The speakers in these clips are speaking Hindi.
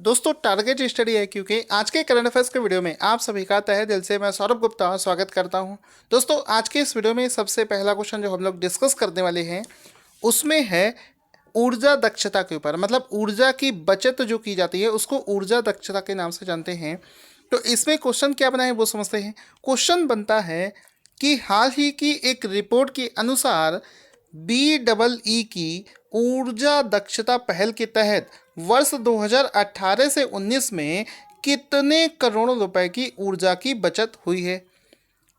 दोस्तों टारगेट स्टडी है क्योंकि आज के करंट अफेयर्स के वीडियो में आप सभी का तहे दिल से मैं सौरभ गुप्ता स्वागत करता हूं। दोस्तों आज के इस वीडियो में सबसे पहला क्वेश्चन जो हम लोग डिस्कस करने वाले हैं उसमें है ऊर्जा दक्षता के ऊपर, मतलब ऊर्जा की बचत जो की जाती है उसको ऊर्जा दक्षता के नाम से जानते हैं। तो इसमें क्वेश्चन क्या बना है वो समझते हैं। क्वेश्चन बनता है कि हाल ही की एक रिपोर्ट के अनुसार BEE की ऊर्जा दक्षता पहल के तहत वर्ष 2018 से 19 में कितने करोड़ रुपए की ऊर्जा की बचत हुई है।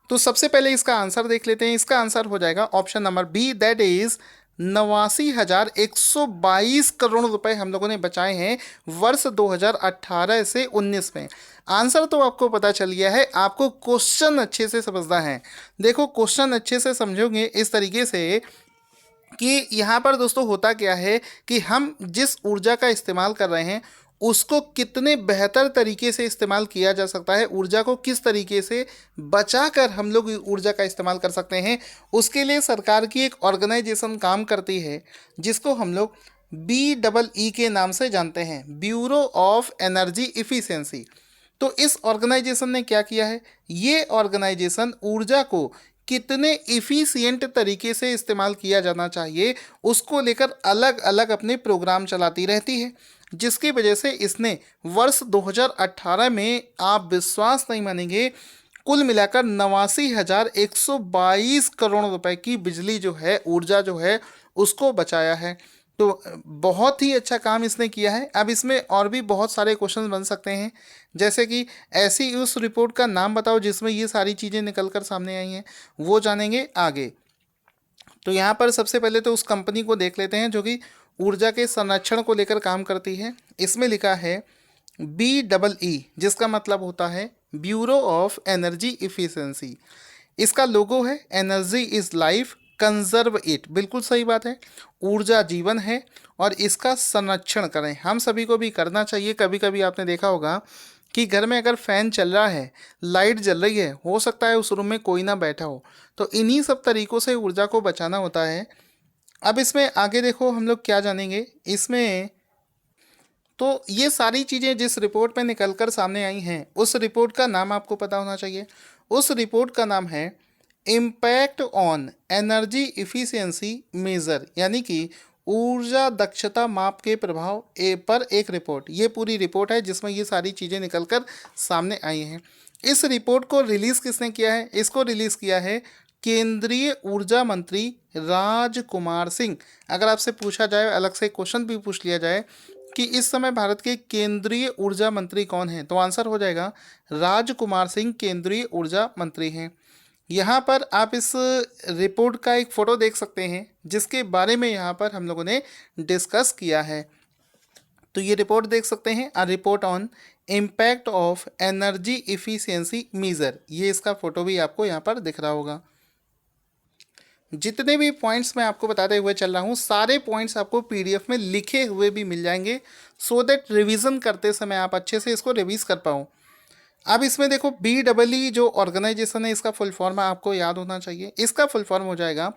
तो सबसे पहले इसका आंसर देख लेते हैं। इसका आंसर हो जाएगा option number B, that is 89,122 crore रुपए हम लोगों ने बचाए हैं वर्ष 2018 से 19 में। आंसर तो आपको पता चल गया है, आपको क्वेश्चन अच्छे से समझना है। देखो क्वेश्चन अच्छे से समझोगे इस तरीके से कि यहाँ पर दोस्तों होता क्या है कि हम जिस ऊर्जा का इस्तेमाल कर रहे हैं उसको कितने बेहतर तरीके से इस्तेमाल किया जा सकता है, ऊर्जा को किस तरीके से बचाकर हम लोग ऊर्जा का इस्तेमाल कर सकते हैं, उसके लिए सरकार की एक ऑर्गेनाइजेशन काम करती है जिसको हम लोग BEE के नाम से जानते हैं, ब्यूरो ऑफ एनर्जी इफिशिएंसी। तो इस ऑर्गेनाइजेशन ने क्या किया है, ये ऑर्गेनाइजेशन ऊर्जा को कितने इफ़िशिएंट तरीके से इस्तेमाल किया जाना चाहिए उसको लेकर अलग अलग अपने प्रोग्राम चलाती रहती है, जिसकी वजह से इसने वर्ष 2018 में, आप विश्वास नहीं मानेंगे, कुल मिलाकर 89,122 करोड़ रुपए की बिजली जो है, ऊर्जा जो है उसको बचाया है। तो बहुत ही अच्छा काम इसने किया है। अब इसमें और भी बहुत सारे क्वेश्चन बन सकते हैं, जैसे कि ऐसी उस रिपोर्ट का नाम बताओ जिसमें ये सारी चीज़ें निकल कर सामने आई हैं, वो जानेंगे आगे। तो यहाँ पर सबसे पहले तो उस कंपनी को देख लेते हैं जो कि ऊर्जा के संरक्षण को लेकर काम करती है। इसमें लिखा है BEE, जिसका मतलब होता है ब्यूरो ऑफ एनर्जी इफिशिएंसी। इसका लोगो है energy is life, conserve it, बिल्कुल सही बात है, ऊर्जा जीवन है और इसका संरक्षण करें। हम सभी को भी करना चाहिए। कभी कभी आपने देखा होगा कि घर में अगर फैन चल रहा है, लाइट जल रही है, हो सकता है उस रूम में कोई ना बैठा हो, तो इन्हीं सब तरीक़ों से ऊर्जा को बचाना होता है। अब इसमें आगे देखो हम लोग क्या जानेंगे इसमें। तो ये सारी चीज़ें जिस रिपोर्ट में निकल कर सामने आई हैं उस रिपोर्ट का नाम आपको पता होना चाहिए। उस रिपोर्ट का नाम है impact on energy efficiency measure, यानी कि ऊर्जा दक्षता माप के प्रभाव पर एक रिपोर्ट। ये पूरी रिपोर्ट है जिसमें ये सारी चीज़ें निकल कर सामने आई हैं। इस रिपोर्ट को रिलीज़ किसने किया है? इसको रिलीज़ किया है केंद्रीय ऊर्जा मंत्री राजकुमार सिंह। अगर आपसे पूछा जाए, अलग से क्वेश्चन भी पूछ लिया जाए कि इस समय भारत के केंद्रीय ऊर्जा मंत्री कौन हैं, तो आंसर हो जाएगा राजकुमार सिंह केंद्रीय ऊर्जा मंत्री हैं। यहाँ पर आप इस रिपोर्ट का एक फ़ोटो देख सकते हैं जिसके बारे में यहाँ पर हम लोगों ने डिस्कस किया है। तो ये रिपोर्ट देख सकते हैं, a report on impact of energy efficiency measure. ये इसका फ़ोटो भी आपको यहाँ पर दिख रहा होगा। जितने भी पॉइंट्स मैं आपको बताते हुए चल रहा हूँ सारे पॉइंट्स आपको PDF में लिखे हुए भी मिल जाएंगे, सो दैट रिवीजन करते समय आप अच्छे से इसको रिवीज कर पाओ। अब इसमें देखो BEE जो ऑर्गेनाइजेशन है इसका फुल फॉर्म आपको याद होना चाहिए। इसका फुल फॉर्म हो जाएगा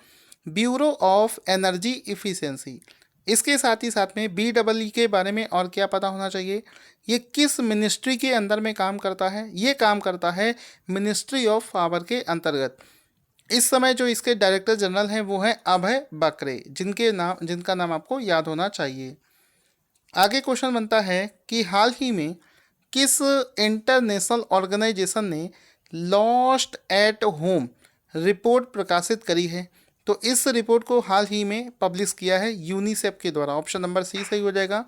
ब्यूरो ऑफ एनर्जी इफिशियंसी। इसके साथ ही साथ में BEE के बारे में और क्या पता होना चाहिए, ये किस मिनिस्ट्री के अंदर में काम करता है? ये काम करता है मिनिस्ट्री ऑफ पावर के अंतर्गत। इस समय जो इसके डायरेक्टर जनरल हैं वो हैं अभय बकरे, जिनका नाम आपको याद होना चाहिए। आगे क्वेश्चन बनता है कि हाल ही में किस इंटरनेशनल ऑर्गेनाइजेशन ने लॉस्ट एट होम रिपोर्ट प्रकाशित करी है? तो इस रिपोर्ट को हाल ही में पब्लिश किया है यूनिसेफ के द्वारा। ऑप्शन नंबर सी सही हो जाएगा।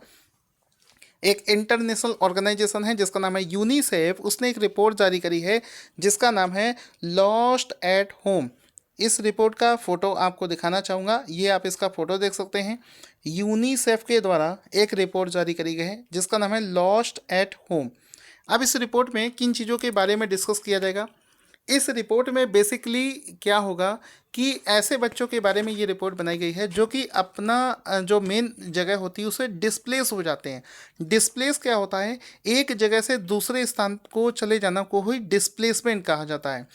एक इंटरनेशनल ऑर्गेनाइजेशन है जिसका नाम है यूनिसेफ, उसने एक रिपोर्ट जारी करी है जिसका नाम है लॉस्ट एट होम। इस रिपोर्ट का फ़ोटो आपको दिखाना चाहूँगा, ये आप इसका फ़ोटो देख सकते हैं। यूनिसेफ के द्वारा एक रिपोर्ट जारी करी गई है जिसका नाम है लॉस्ट एट होम। अब इस रिपोर्ट में किन चीज़ों के बारे में डिस्कस किया जाएगा? इस रिपोर्ट में बेसिकली क्या होगा कि ऐसे बच्चों के बारे में ये रिपोर्ट बनाई गई है जो कि अपना जो मेन जगह होती है उसे डिस्प्लेस हो जाते हैं। डिस्प्लेस क्या होता है? एक जगह से दूसरे स्थान को चले जाना को ही डिस्प्लेसमेंट कहा जाता है।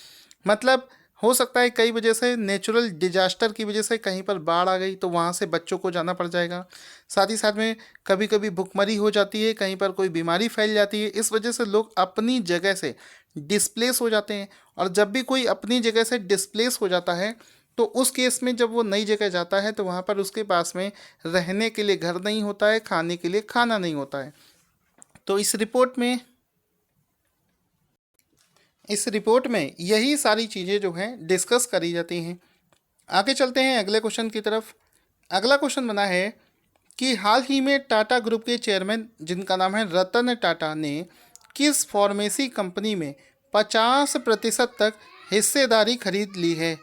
मतलब हो सकता है कई वजह से नेचुरल डिजास्टर की वजह से कहीं पर बाढ़ आ गई तो वहाँ से बच्चों को जाना पड़ जाएगा। साथ ही साथ में कभी कभी भुखमरी हो जाती है, कहीं पर कोई बीमारी फैल जाती है, इस वजह से लोग अपनी जगह से डिस्प्लेस हो जाते हैं। और जब भी कोई अपनी जगह से डिस्प्लेस हो जाता है तो उस केस में जब वो नई जगह जाता है तो वहाँ पर उसके पास में रहने के लिए घर नहीं होता है, खाने के लिए खाना नहीं होता है। तो इस रिपोर्ट में यही सारी चीज़ें जो हैं डिस्कस करी जाती हैं। आगे चलते हैं अगले क्वेश्चन की तरफ। अगला क्वेश्चन बना है कि हाल ही में टाटा ग्रुप के चेयरमैन जिनका नाम है रतन टाटा ने किस फार्मेसी कंपनी में 50% तक हिस्सेदारी खरीद ली है?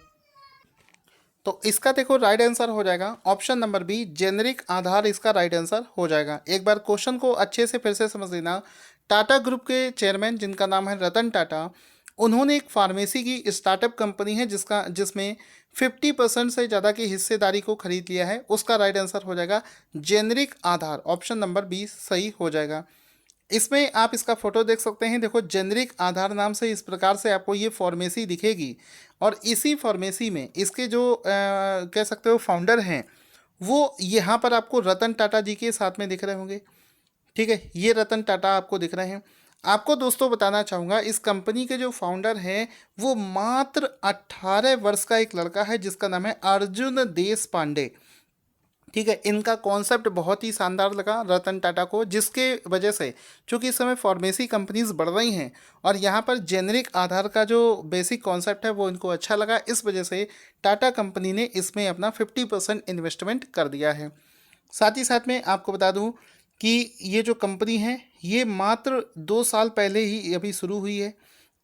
तो इसका देखो राइट आंसर हो जाएगा ऑप्शन नंबर बी, जेनरिक आधार इसका राइट आंसर हो जाएगा। एक बार क्वेश्चन को अच्छे से फिर से समझ लेना। टाटा ग्रुप के चेयरमैन जिनका नाम है रतन टाटा, उन्होंने एक फार्मेसी की स्टार्टअप कंपनी है जिसमें 50% से ज़्यादा की हिस्सेदारी को खरीद लिया है। उसका राइट आंसर हो जाएगा जेनरिक आधार, ऑप्शन नंबर बी सही हो जाएगा। इसमें आप इसका फोटो देख सकते हैं। देखो जेनरिक आधार नाम से इस प्रकार से आपको ये फार्मेसी दिखेगी और इसी फार्मेसी में इसके जो कह सकते हो फाउंडर हैं वो यहाँ पर आपको रतन टाटा जी के साथ में दिख रहे होंगे। ठीक है, ये रतन टाटा आपको दिख रहे हैं। आपको दोस्तों बताना चाहूँगा इस कंपनी के जो फाउंडर हैं वो मात्र 18 वर्ष का एक लड़का है जिसका नाम है अर्जुन देश पांडे। ठीक है, इनका कॉन्सेप्ट बहुत ही शानदार लगा रतन टाटा को, जिसके वजह से चूंकि इस समय फार्मेसी कंपनीज बढ़ रही हैं और यहाँ पर जेनरिक आधार का जो बेसिक कॉन्सेप्ट है वो इनको अच्छा लगा, इस वजह से टाटा कंपनी ने इसमें अपना 50% इन्वेस्टमेंट कर दिया है। साथ ही साथ में आपको बता दूं कि ये जो कंपनी है ये मात्र 2 साल पहले ही अभी शुरू हुई है।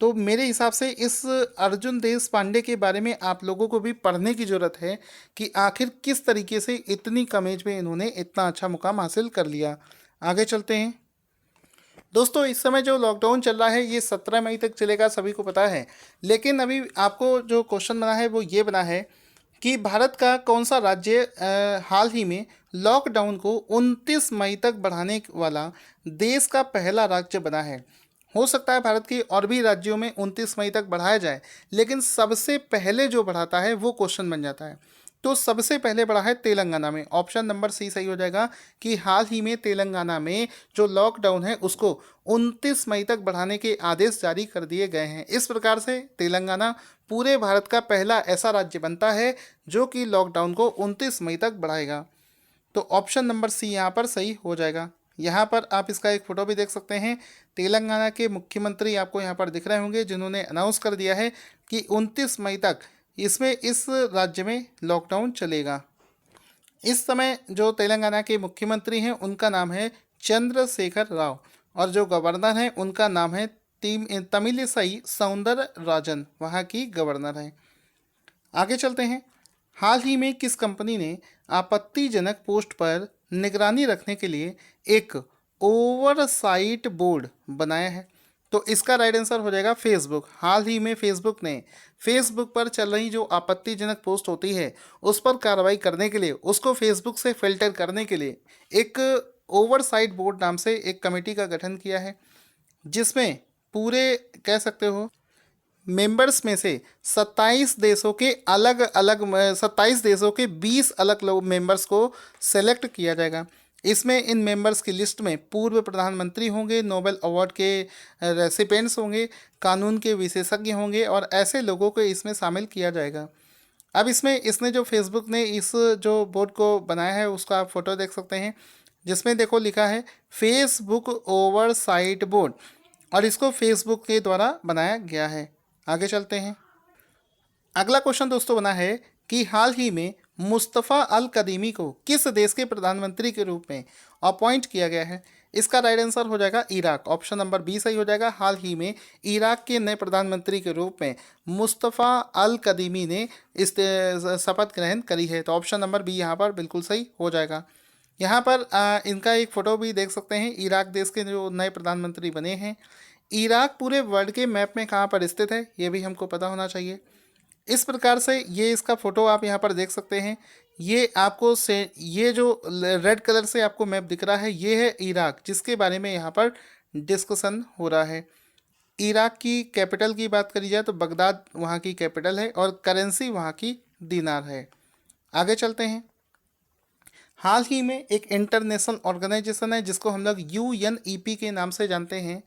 तो मेरे हिसाब से इस अर्जुन देश पांडे के बारे में आप लोगों को भी पढ़ने की ज़रूरत है कि आखिर किस तरीके से इतनी कम एज में इन्होंने इतना अच्छा मुकाम हासिल कर लिया। आगे चलते हैं दोस्तों। इस समय जो लॉकडाउन चल रहा है ये 17 मई तक चलेगा, सभी को पता है। लेकिन अभी आपको जो क्वेश्चन बना है वो ये बना है कि भारत का कौन सा राज्य हाल ही में लॉकडाउन को 29 मई तक बढ़ाने वाला देश का पहला राज्य बना है। हो सकता है भारत के और भी राज्यों में 29 मई तक बढ़ाया जाए, लेकिन सबसे पहले जो बढ़ाता है वो क्वेश्चन बन जाता है। तो सबसे पहले बढ़ा है तेलंगाना में, ऑप्शन नंबर सी सही हो जाएगा कि हाल ही में तेलंगाना में जो लॉकडाउन है उसको 29 मई तक बढ़ाने के आदेश जारी कर दिए गए हैं। इस प्रकार से तेलंगाना पूरे भारत का पहला ऐसा राज्य बनता है जो कि लॉकडाउन को 29 मई तक बढ़ाएगा। तो ऑप्शन नंबर सी यहाँ पर सही हो जाएगा। यहाँ पर आप इसका एक फ़ोटो भी देख सकते हैं। तेलंगाना के मुख्यमंत्री आपको यहाँ पर दिख रहे होंगे जिन्होंने अनाउंस कर दिया है कि 29 मई तक इस राज्य में लॉकडाउन चलेगा। इस समय जो तेलंगाना के मुख्यमंत्री हैं उनका नाम है चंद्रशेखर राव और जो गवर्नर हैं उनका नाम है तमिलिसाई सौंदरराजन, वहाँ की गवर्नर हैं। आगे चलते हैं। हाल ही में किस कंपनी ने आपत्तिजनक पोस्ट पर निगरानी रखने के लिए एक ओवरसाइट बोर्ड बनाया है? तो इसका राइट आंसर हो जाएगा फेसबुक। हाल ही में फेसबुक ने फेसबुक पर चल रही जो आपत्तिजनक पोस्ट होती है उस पर कार्रवाई करने के लिए, उसको फेसबुक से फिल्टर करने के लिए एक ओवरसाइट बोर्ड नाम से एक कमेटी का गठन किया है, जिसमें पूरे कह सकते हो मेंबर्स में से 27 देशों के 20 अलग लोग मेंबर्स को सेलेक्ट किया जाएगा। इसमें इन मेंबर्स की लिस्ट में पूर्व प्रधानमंत्री होंगे, नोबेल अवार्ड के रेसिपेंट्स होंगे, कानून के विशेषज्ञ होंगे और ऐसे लोगों को इसमें शामिल किया जाएगा। अब इसमें इसने जो फेसबुक ने इस जो बोर्ड को बनाया है उसका आप फोटो देख सकते हैं, जिसमें देखो लिखा है फेसबुक ओवरसाइट बोर्ड और इसको फेसबुक के द्वारा बनाया गया है। आगे चलते हैं। अगला क्वेश्चन दोस्तों बना है कि हाल ही में मुस्तफ़ा अल कदीमी को किस देश के प्रधानमंत्री के रूप में अपॉइंट किया गया है? इसका राइट आंसर हो जाएगा इराक, ऑप्शन नंबर बी सही हो जाएगा। हाल ही में इराक के नए प्रधानमंत्री के रूप में मुस्तफ़ा अल कदीमी ने इस शपथ ग्रहण करी है। तो ऑप्शन नंबर बी यहाँ पर बिल्कुल सही हो जाएगा। यहाँ पर इनका एक फ़ोटो भी देख सकते हैं। इराक देश के जो नए प्रधानमंत्री बने हैं। इराक पूरे वर्ल्ड के मैप में कहाँ पर स्थित है ये भी हमको पता होना चाहिए। इस प्रकार से ये इसका फ़ोटो आप यहाँ पर देख सकते हैं। ये आपको से ये जो रेड कलर से आपको मैप दिख रहा है ये है इराक, जिसके बारे में यहाँ पर डिस्कशन हो रहा है। इराक की कैपिटल की बात करी जाए तो बगदाद वहाँ की कैपिटल है और करेंसी वहाँ की दीनार है। आगे चलते हैं। हाल ही में एक इंटरनेशनल ऑर्गेनाइजेशन है जिसको हम लोग यूएनईपी के नाम से जानते हैं,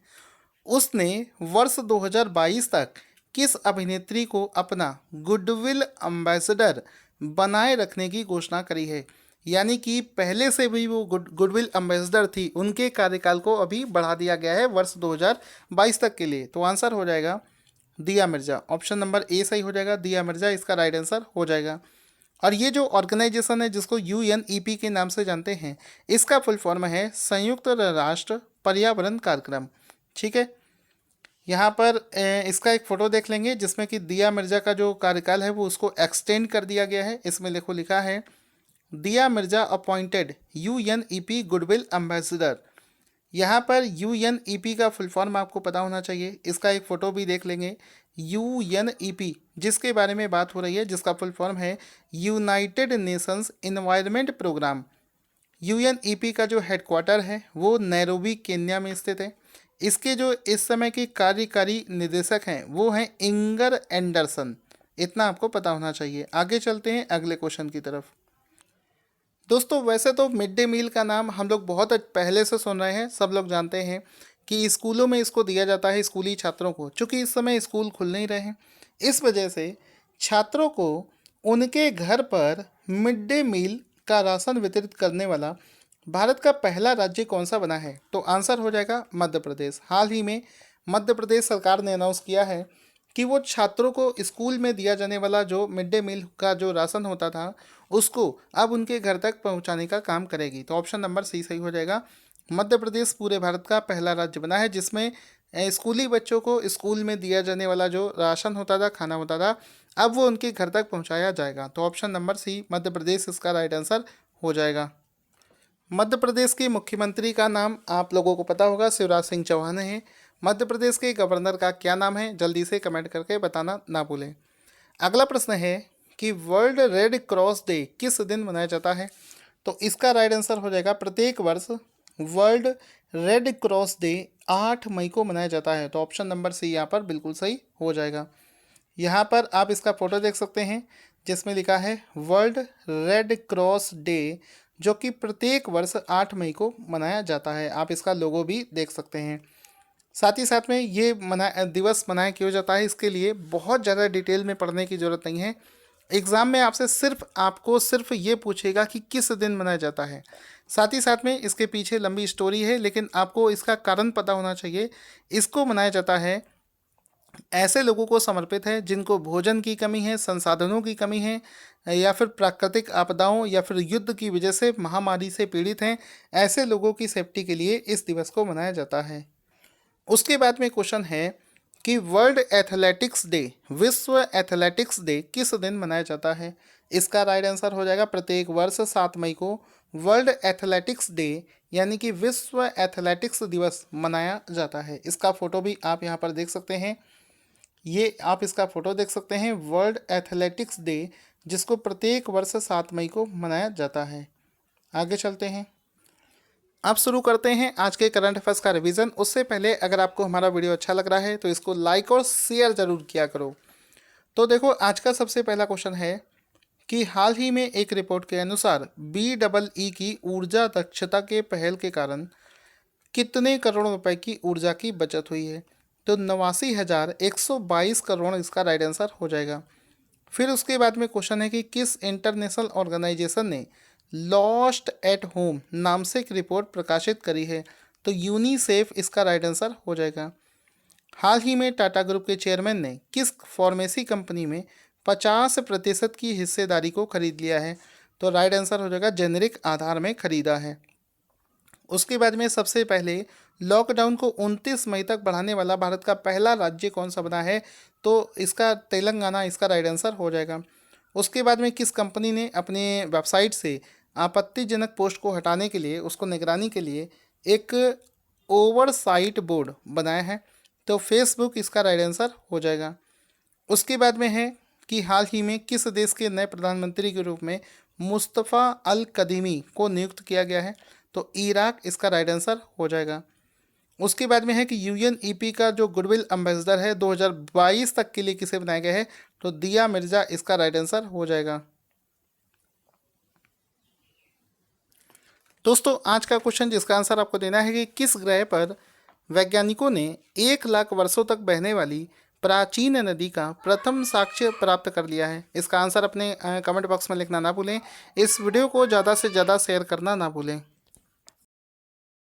उसने वर्ष 2022 तक किस अभिनेत्री को अपना गुडविल एम्बेसडर बनाए रखने की घोषणा करी है। यानी कि पहले से भी वो गुडविल एम्बेसडर थी, उनके कार्यकाल को अभी बढ़ा दिया गया है वर्ष 2022 तक के लिए। तो आंसर हो जाएगा दिया मिर्जा। ऑप्शन नंबर ए सही हो जाएगा, दिया मिर्जा इसका राइट आंसर हो जाएगा। और ये जो ऑर्गेनाइजेशन है जिसको यूएनईपी के नाम से जानते हैं, इसका फुल फॉर्म है संयुक्त राष्ट्र पर्यावरण कार्यक्रम। ठीक है, यहाँ पर इसका एक फ़ोटो देख लेंगे जिसमें कि दिया मिर्ज़ा का जो कार्यकाल है वो उसको एक्सटेंड कर दिया गया है। इसमें लिखा है दिया Mirza appointed UNEP goodwill ambassador. यहाँ पर यूएनईपी का फुल फॉर्म आपको पता होना चाहिए, इसका एक फ़ोटो भी देख लेंगे। यूएनईपी जिसके बारे में बात हो रही है, जिसका फुल फॉर्म है United Nations environment programme. UNEP का जो हेडक्वार्टर है वो नैरोबी केन्या में स्थित है। इसके जो इस समय के कार्यकारी निदेशक हैं वो हैं इंगर एंडरसन। इतना आपको पता होना चाहिए। आगे चलते हैं अगले क्वेश्चन की तरफ। दोस्तों वैसे तो मिड डे मील का नाम हम लोग बहुत पहले से सुन रहे हैं, सब लोग जानते हैं कि स्कूलों में इसको दिया जाता है स्कूली छात्रों को। चूँकि इस समय स्कूल खुल नहीं रहे हैं, इस वजह से छात्रों को उनके घर पर मिड डे मील का राशन वितरित करने वाला भारत का पहला राज्य कौन सा बना है। तो आंसर हो जाएगा मध्य प्रदेश। हाल ही में मध्य प्रदेश सरकार ने अनाउंस किया है कि वो छात्रों को स्कूल में दिया जाने वाला जो मिड डे मील का जो राशन होता था उसको अब उनके घर तक पहुंचाने का काम करेगी। तो ऑप्शन नंबर सी सही हो जाएगा। मध्य प्रदेश पूरे भारत का पहला राज्य बना है जिसमें स्कूली बच्चों को स्कूल में दिया जाने वाला जो राशन होता था, खाना होता था, अब वो उनके घर तक पहुंचाया जाएगा। तो option number C Madhya Pradesh इसका राइट आंसर हो जाएगा। मध्य प्रदेश के मुख्यमंत्री का नाम आप लोगों को पता होगा, शिवराज सिंह चौहान है। मध्य प्रदेश के गवर्नर का क्या नाम है, जल्दी से कमेंट करके बताना ना भूलें। अगला प्रश्न है कि वर्ल्ड रेड क्रॉस डे किस दिन मनाया जाता है। तो इसका राइट आंसर हो जाएगा प्रत्येक वर्ष वर्ल्ड रेड क्रॉस डे 8 मई को मनाया जाता है। तो ऑप्शन नंबर सी यहाँ पर बिल्कुल सही हो जाएगा। यहाँ पर आप इसका फोटो देख सकते हैं जिसमें लिखा है वर्ल्ड रेड क्रॉस डे, जो कि प्रत्येक वर्ष 8 मई को मनाया जाता है। आप इसका लोगो भी देख सकते हैं। साथ ही साथ में ये दिवस मनाया क्यों जाता है, इसके लिए बहुत ज़्यादा डिटेल में पढ़ने की ज़रूरत नहीं है। एग्ज़ाम में आपको सिर्फ ये पूछेगा कि किस दिन मनाया जाता है। साथ ही साथ में इसके पीछे लंबी स्टोरी है, लेकिन आपको इसका कारण पता होना चाहिए। इसको मनाया जाता है ऐसे लोगों को समर्पित है जिनको भोजन की कमी है, संसाधनों की कमी है, या फिर प्राकृतिक आपदाओं या फिर युद्ध की वजह से महामारी से पीड़ित हैं। ऐसे लोगों की सेफ्टी के लिए इस दिवस को मनाया जाता है। उसके बाद में क्वेश्चन है कि वर्ल्ड एथलेटिक्स डे, विश्व एथलेटिक्स डे किस दिन मनाया जाता है। इसका राइट आंसर हो जाएगा प्रत्येक वर्ष 7 मई को वर्ल्ड एथलेटिक्स डे यानी कि विश्व एथलेटिक्स दिवस मनाया जाता है। इसका फोटो भी आप यहाँ पर देख सकते हैं। ये आप इसका फोटो देख सकते हैं वर्ल्ड एथलेटिक्स डे, जिसको प्रत्येक वर्ष 7 मई को मनाया जाता है। आगे चलते हैं। अब शुरू करते हैं आज के करंट अफेयर्स का रिवीजन। उससे पहले अगर आपको हमारा वीडियो अच्छा लग रहा है तो इसको लाइक और शेयर ज़रूर किया करो। तो देखो आज का सबसे पहला क्वेश्चन है कि हाल ही में एक रिपोर्ट के अनुसार BEE की ऊर्जा दक्षता के पहल के कारण कितने करोड़ रुपए की ऊर्जा की बचत हुई है। तो 89,122 करोड़ इसका राइट आंसर हो जाएगा। फिर उसके बाद में क्वेश्चन है कि किस इंटरनेशनल ऑर्गेनाइजेशन ने लॉस्ट एट होम नाम से एक रिपोर्ट प्रकाशित करी है। तो यूनिसेफ इसका राइट आंसर हो जाएगा। हाल ही में टाटा ग्रुप के चेयरमैन ने किस फार्मेसी कंपनी में 50% की हिस्सेदारी को खरीद लिया है। तो राइट आंसर हो जाएगा जेनेरिक आधार में खरीदा है। उसके बाद में सबसे पहले लॉकडाउन को 29 मई तक बढ़ाने वाला भारत का पहला राज्य कौन सा बना है। तो इसका तेलंगाना इसका राइट आंसर हो जाएगा। उसके बाद में किस कंपनी ने अपने वेबसाइट से आपत्तिजनक पोस्ट को हटाने के लिए, उसको निगरानी के लिए एक ओवरसाइट बोर्ड बनाया है। तो फेसबुक इसका राइट आंसर हो जाएगा। उसके बाद में है कि हाल ही में किस देश के नए प्रधानमंत्री के रूप में मुस्तफ़ा अल कदीमी को नियुक्त किया गया है। तो इराक इसका राइट आंसर हो जाएगा। उसके बाद में है कि यूएनईपी का जो गुडविल एम्बेसडर है 2022 तक के लिए किसे बनाया गया है, तो दिया मिर्जा इसका राइट आंसर हो जाएगा। दोस्तों आज का क्वेश्चन जिसका आंसर आपको देना है कि किस ग्रह पर वैज्ञानिकों ने 1 लाख वर्षों तक बहने वाली प्राचीन नदी का प्रथम साक्ष्य प्राप्त कर लिया है। इसका आंसर अपने कमेंट बॉक्स में लिखना ना भूलें। इस वीडियो को ज़्यादा से ज़्यादा शेयर करना ना भूलें।